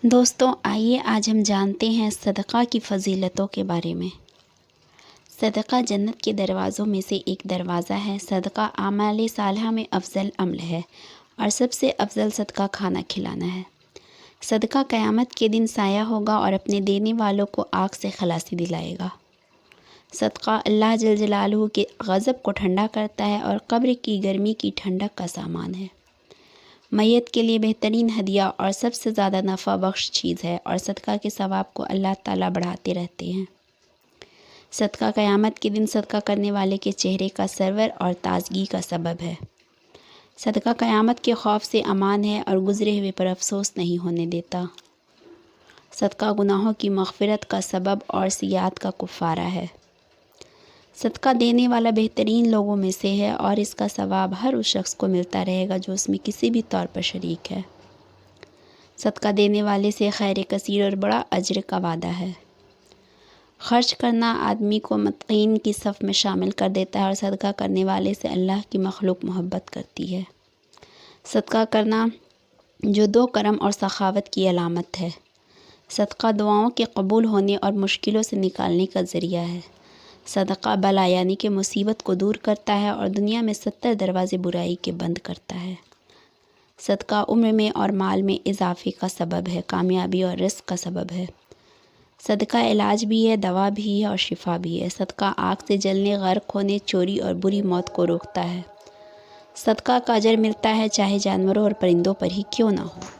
دوستوں آئیے آج ہم جانتے ہیں صدقہ کی فضیلتوں کے بارے میں۔ صدقہ جنت کے دروازوں میں سے ایک دروازہ ہے۔ صدقہ اعمال صالحہ میں افضل عمل ہے اور سب سے افضل صدقہ کھانا کھلانا ہے۔ صدقہ قیامت کے دن سایہ ہوگا اور اپنے دینے والوں کو آگ سے خلاصی دلائے گا۔ صدقہ اللہ جل جلالہ کے غضب کو ٹھنڈا کرتا ہے اور قبر کی گرمی کی ٹھنڈک کا سامان ہے۔ میت کے لیے بہترین ہدیہ اور سب سے زیادہ نفع بخش چیز ہے اور صدقہ کے ثواب کو اللہ تعالیٰ بڑھاتے رہتے ہیں۔ صدقہ قیامت کے دن صدقہ کرنے والے کے چہرے کا سرور اور تازگی کا سبب ہے۔ صدقہ قیامت کے خوف سے امان ہے اور گزرے ہوئے پر افسوس نہیں ہونے دیتا۔ صدقہ گناہوں کی مغفرت کا سبب اور سیئات کا کفارہ ہے۔ صدقہ دینے والا بہترین لوگوں میں سے ہے اور اس کا ثواب ہر اس شخص کو ملتا رہے گا جو اس میں کسی بھی طور پر شریک ہے۔ صدقہ دینے والے سے خیر کثیر اور بڑا اجر کا وعدہ ہے۔ خرچ کرنا آدمی کو متقین کی صف میں شامل کر دیتا ہے اور صدقہ کرنے والے سے اللہ کی مخلوق محبت کرتی ہے۔ صدقہ کرنا جو دو کرم اور سخاوت کی علامت ہے۔ صدقہ دعاؤں کے قبول ہونے اور مشکلوں سے نکالنے کا ذریعہ ہے۔ صدقہ بلا یعنی کہ مصیبت کو دور کرتا ہے اور دنیا میں 70 دروازے برائی کے بند کرتا ہے۔ صدقہ عمر میں اور مال میں اضافے کا سبب ہے، کامیابی اور رزق کا سبب ہے۔ صدقہ علاج بھی ہے، دوا بھی ہے اور شفا بھی ہے۔ صدقہ آگ سے جلنے، غرق ہونے، چوری اور بری موت کو روکتا ہے۔ صدقہ کا اجر ملتا ہے چاہے جانوروں اور پرندوں پر ہی کیوں نہ ہو۔